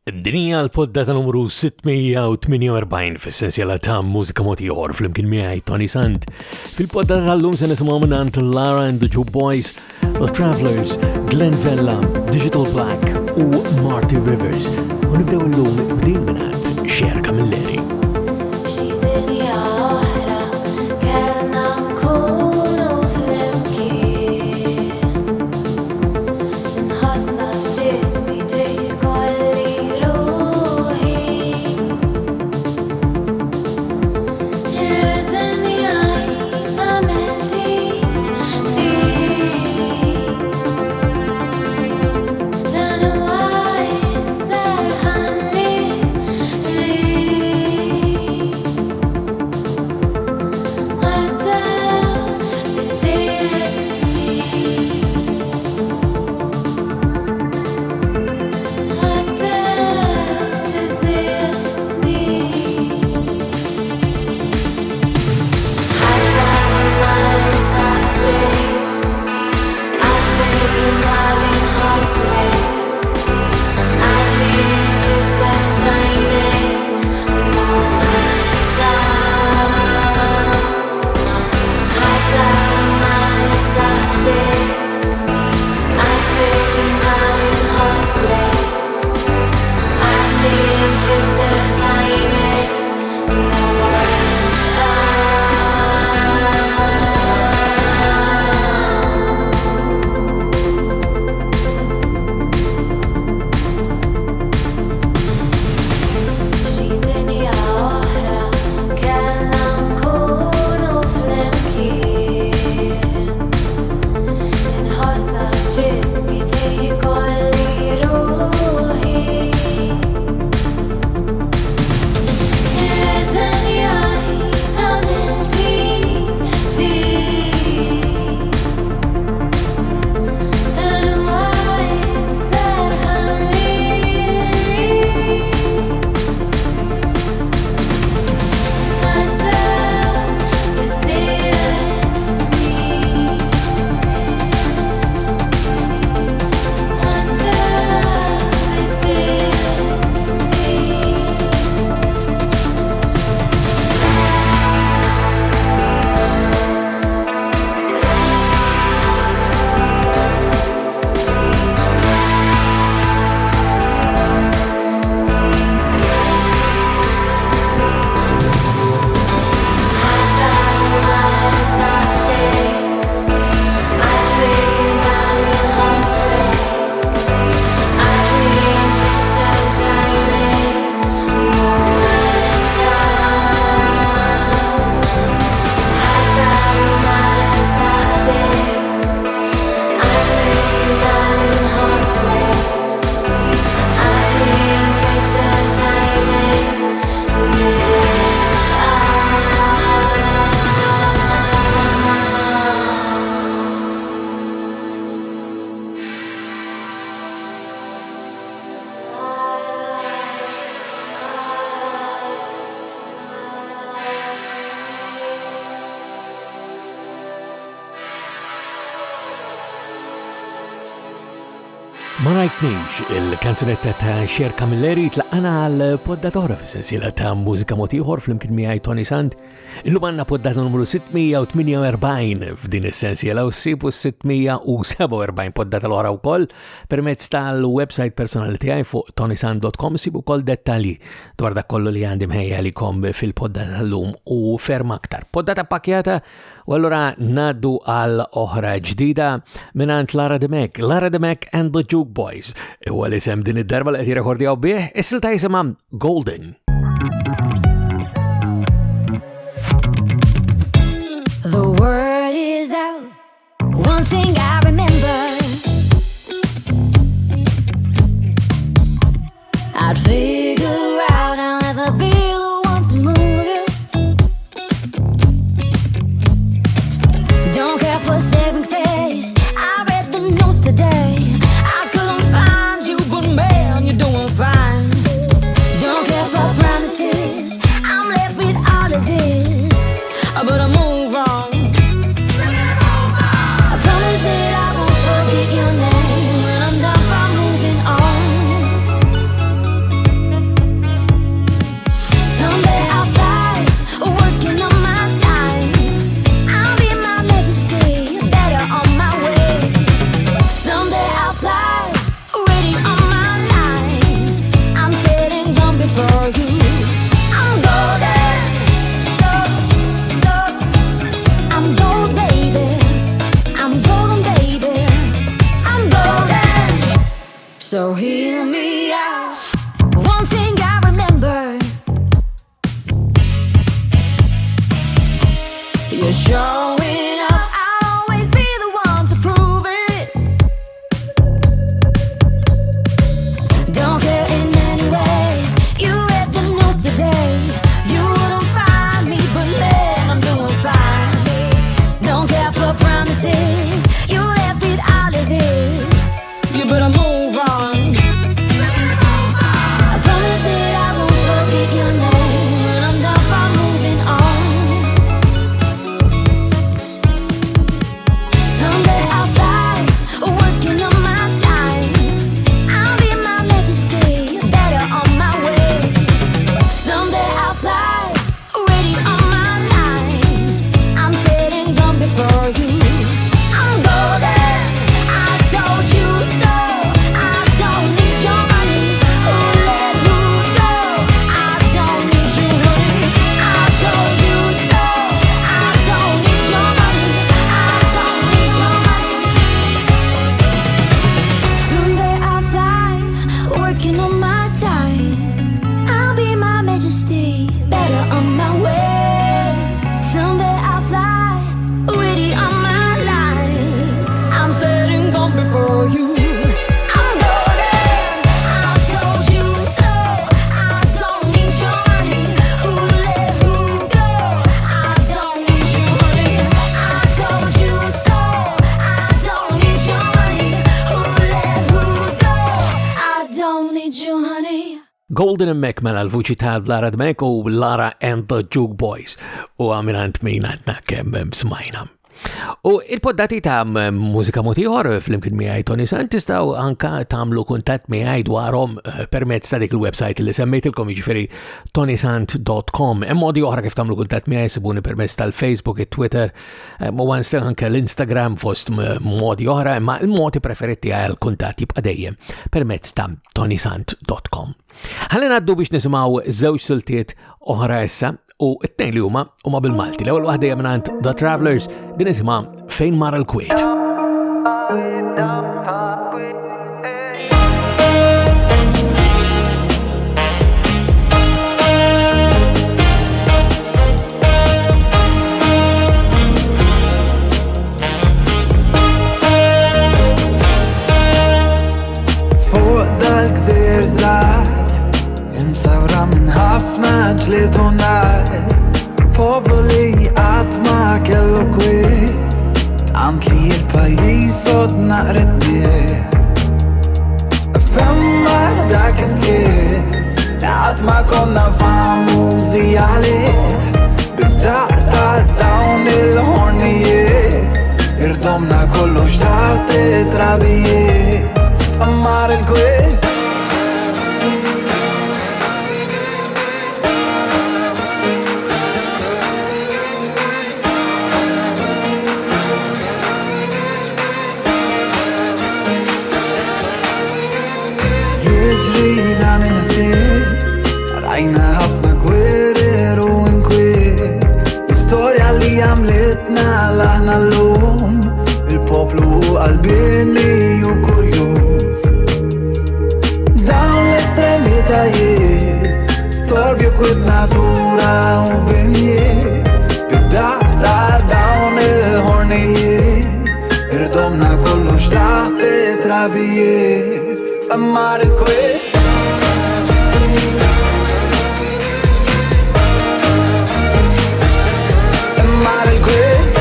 Id-dinja l-poddata numru 648 fis-sensiela ta' Mużika Mod Ieħor fl-imkien miegħi Toni Sant. Fil-poddata tal-lum se nisimgħu minn Lara and the Two Boys, The Travelers, Glenn Vella, Digital Black u Marty Rivers. U nibdew illum b'din minn xerred mill-leri. Ma rajtniex il-kanzunetta ta' xerred mill-leri tlaqana għal-poddatora fis-sensiela ta' Mużika Mod Ieħor fl-imkien miegħi Toni Sant. Illum għandna poddata numru 648 f'din is-sensiela u ssibu 647 poddata l-oħra wkoll permezz tal-website personali tiegħi fuq ToniSant.com sibu wkoll dettalji dwar dak kollu li għandi mħejja likom fil-poddata tal-lum u ferm aktar. Poddata pakkjata u allura naddu għal oħra ġdida minant Lara and the Two Boys. U għal-isem din id-darba li qed jirrekordjaw bih, is-silta jisimha Golden. The word is out. One thing I remember, I'd figure out I'll never be the one to move you. Don't care for saving face. I read the news today. I couldn't find you, but man, you're doing fine. Don't care for promises. I'm left with all of this, but I move on. I promise that I won't forget your name when I'm done from moving on. for you. I'm golden, I told you so. I don't need your money. Who let who go? I don't need your money. I told you so. I don't need your money. Who let who go? I don't need your honey. Golden Mek mela l-vuċi ta' Lara Dmek u Lara and the Juke Boys u għaminant min għadna kem smajna. U il-poddati ta' Mużika Mod Ieħor fl-imkien miegħi Toni Sant tistgħu anka tagħmlu kuntatt miegħi dwarhom permezz ta' dik il-website li semmejtilkom jiġifieri ToniSant.com. Hemm modi oħra kif tagħmlu kuntatt miegħi sibuni permezz tal-Facebook, it-Twitter, u anke l-Instagram fost modi oħra, imma l-modi preferiti għal kuntatt jibqa' dejjem permezz ta' ToniSant.com. Ħalli ngħaddu biex nisimgħu żewġ siltiet oħra issa u t-tnejn li huma bil-Malti. L-ewwel waħda hija mingħand The Travelers din isimha Fejn Mar il-Kwiet. Fuq dal-gżir żgħar imsawra minn ħafna ġlied u nar, popoli qatt ma kellu kwiet, tant li l-pajjiż sodna qritnieh. Femma dak iż-żkien qatt ma konna famużi għalih, bid-daq ta' dawn il-ħornijiet irdomna kollox taħt it-trabijiet. Mar il-Kwiet jiġrina minn ħsieb, rajna ħafna gwerer u inkwiet, l-istorja li għamlitna laħna l-lum, il-poplu qalbini u kurjuż. Dawn l-estremitajiet, storbju kwit natura u binjiet, bid-daq ta' dawn il-ħornijiet, irdomna kollox taħt it-trabijiet. Mar il-Kwiet Mar il-Kwiet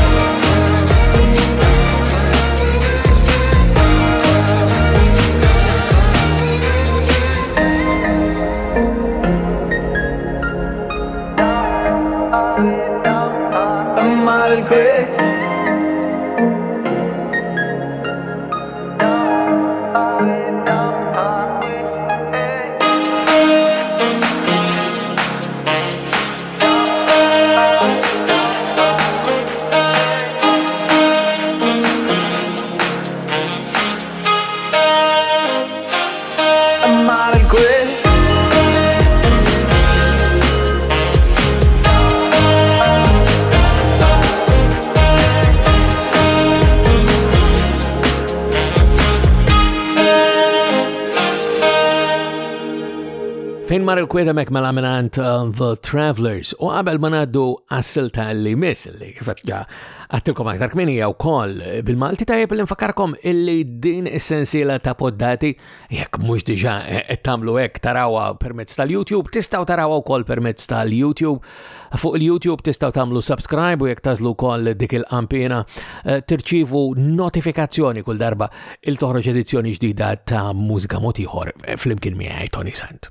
Mar il-Kwiet Fejn Mar il-Kwiet hemmhekk mela mingħand The Travelers u qabel ma ngħaddu għas-silta li miss li kif għattilkom aktar kmini wkoll bil-Malti tajjeb li nfakkarkom illi din is-sensiela ta' poddati jekk mhux diġà qed tagħmlu hekk tarawha permezz tal-YouTube, tistgħu tarawha wkoll permezz tal-YouTube. Fuq il-YouTube tistgħu tagħmlu subscribe u jekk tażlu wkoll dik il-qampina tirċievu notifikazzjoni kull darba il-toħroġ edizzjoni ġdida ta' Mużika Mod Ieħor flimkien miegħi Toni Sant.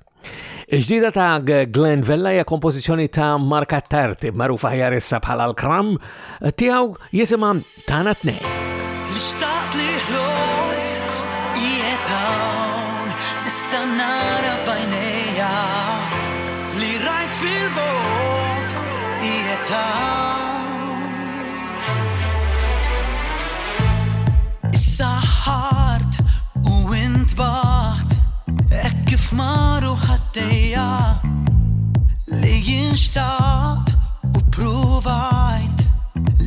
Il-ġdida ta' Glenn Vella hija kompożizzjoni ta' Marka Tarti magħrufa ħjar issa bħala l-kram tiegħu jisimha Tana Tnejn. L-xtaqt li ħloqt qiegħed hawn nista' nara b'għajnejja li rajt fil-bogħod qiegħed hawn. Issa ħart u intbaħt hekk kif maru ħaddejja li jinxtaqt u pruvajt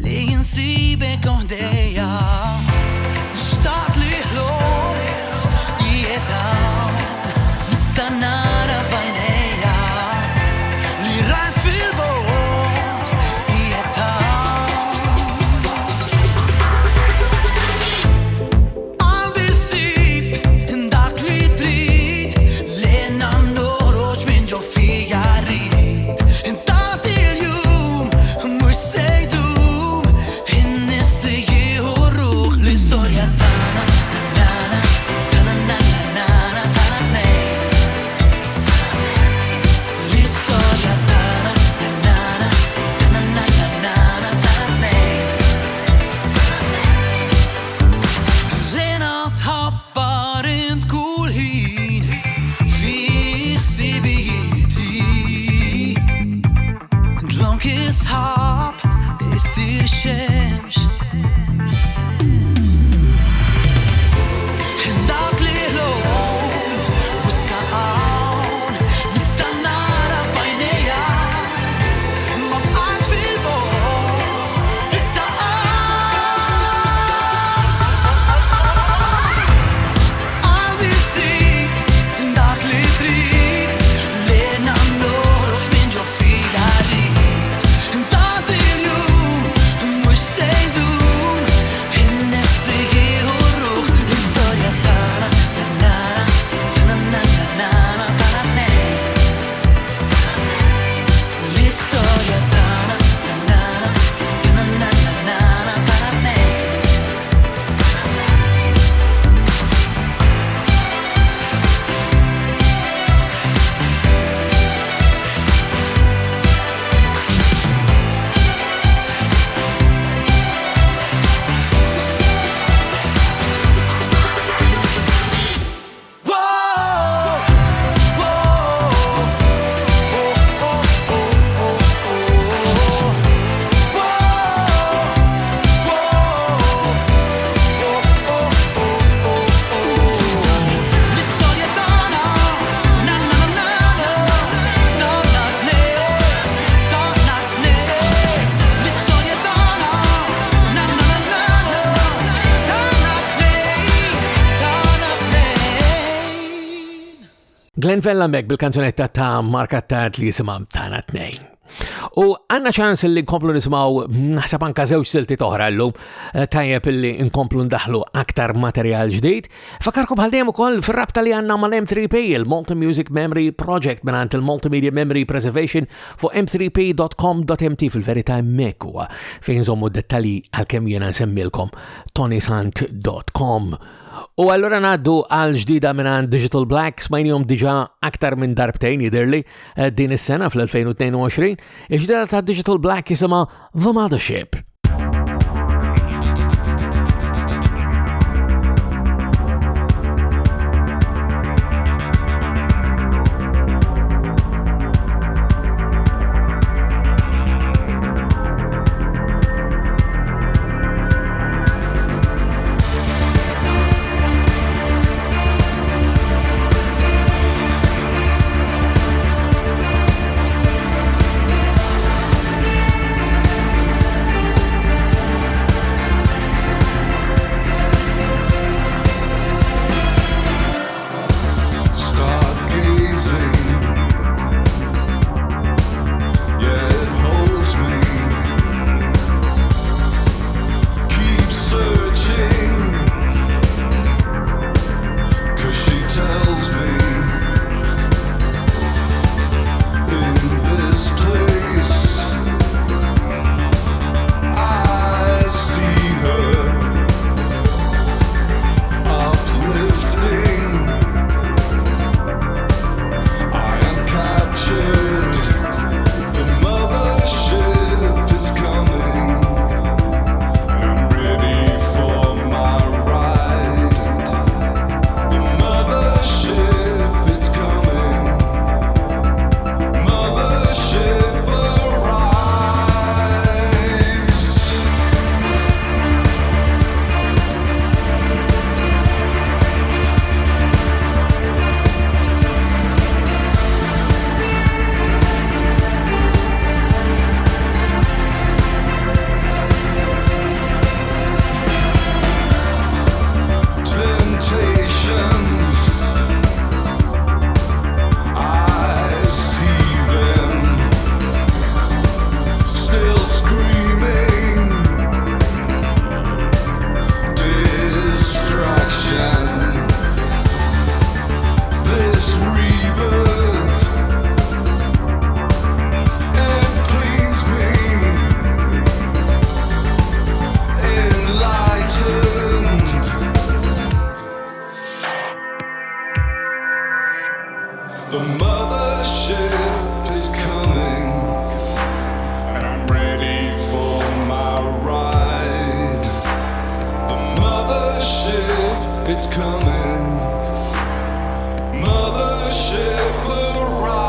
li jinsibek oħdejja. Xtaqt li ħloqt qiegħed hawn nista' nara b'għajnejja li rajt fil-bogħod qiegħed hawn. Qalbi Glenn Vellemek bil-kanzunetta ta' markattat li jisimha Tana Tnejn. U għanna ċans li nkomplu nisimaw naħseb anka żewġ silti toħra llum tajjeb li nkomplu ndaħlu aktar materjal ġdid. Fakarkom bħal dejjem ukoll fir-rabta li għandna mal-M3P, il-Multi Music Memory Project mingħand il-Multimedia Memory Preservation fuq m3p.com.mt fil-verità hemmhekk huwa fejn żommu dettalji għalkemm jiena nsemmilkom ToniSant.com. U allura ngħaddu għal ġdida minn Digital Black, smajnihom diġà aktar minn darbtejn jidherli din is-sena fl-2022. Il-ġdida ta' Digital Black jisimha The Mothership. The mothership is coming, and I'm ready for my ride. The mothership, it's coming. Mothership arrived.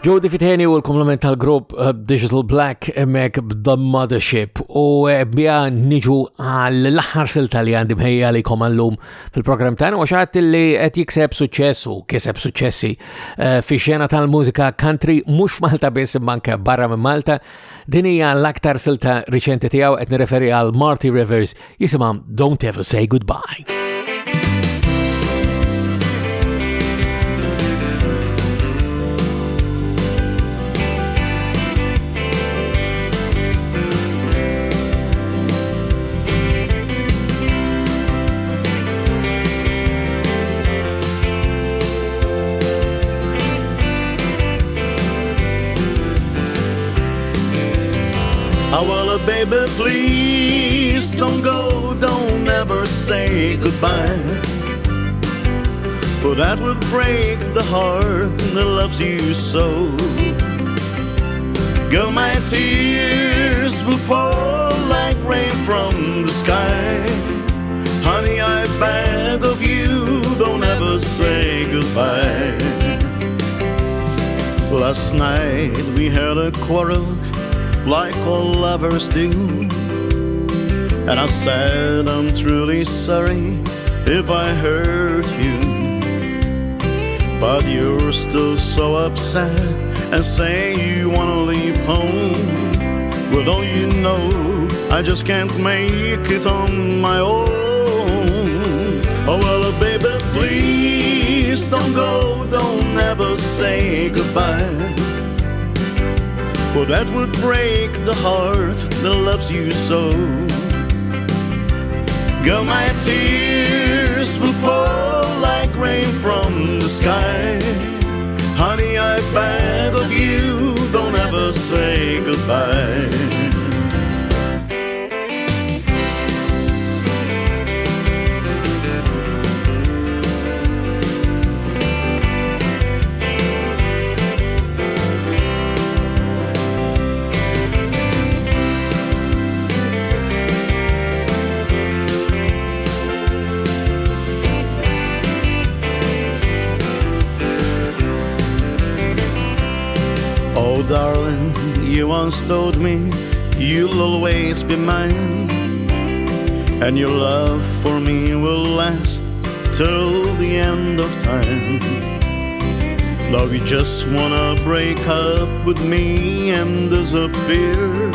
Jody Fiteni u l-komplement tal-grupp Digital Black emmek b'The Mothership u bija niġu għall-aħħar silta li għandi bħejja li komallum fil-program tagħna u xaħat li qed jikseb suċċess u kiseb suċċessi fi xena tal-mużika country mhux f'Malta biss manka barra minn Malta. Din hija l-aktar silta riċenti tiegħu qed nirreferi għal Marty Rivers jisimha Don't Ever Say Goodbye. Oh, well, baby, please don't go, don't ever say goodbye. For that would break the heart that loves you so. Girl, my tears will fall like rain from the sky. Honey, I beg of you, don't ever say goodbye. Last night we had a quarrel like all lovers do, and I said I'm truly sorry if I hurt you, but you're still so upset and say you wanna leave home. Well, don't you know I just can't make it on my own. Oh well, baby, please don't go, don't ever say goodbye. Well, that would break the heart that loves you so. Girl, my tears will fall like rain from the sky. Honey, I beg of you, don't ever say goodbye. Oh, darling, you once told me you'll always be mine, and your love for me will last till the end of time. Now you just wanna break up with me and disappear.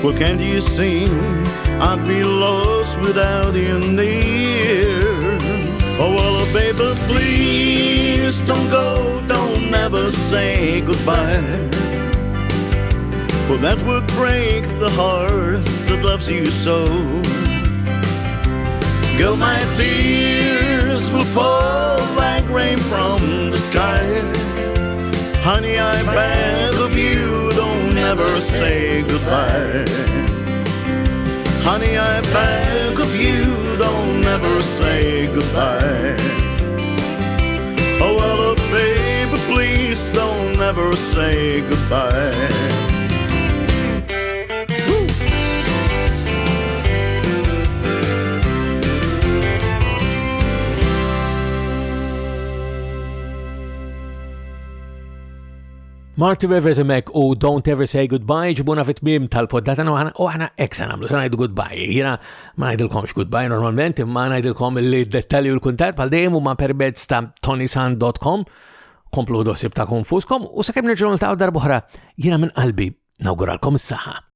Well, can't you see I'd be lost without you near? Oh, well, baby, please don't go, don't ever say goodbye. For that would break the heart that loves you so. Girl, my tears will fall like rain from the sky. Honey, I beg of you, don't ever say goodbye. Honey, I beg of you, don't ever say goodbye. Oh, well, baby, please don't ever say goodbye. Marty Rivers emek u Don't Ever Say Goodbye ġibuna fit-tmiem tal-poddata u għana eksa namlu, sa najdu goodbye. Jena ma najdilkomx goodbye normalment, ma najdilkom il-dettali u l-kuntat pal dejjem u ma permezz ta' ToniSant.com, komplu dossib ta' konfuskom u sa' kem nirġu ta' darbohra jena minn qalbi nawguralkom s-saħħa.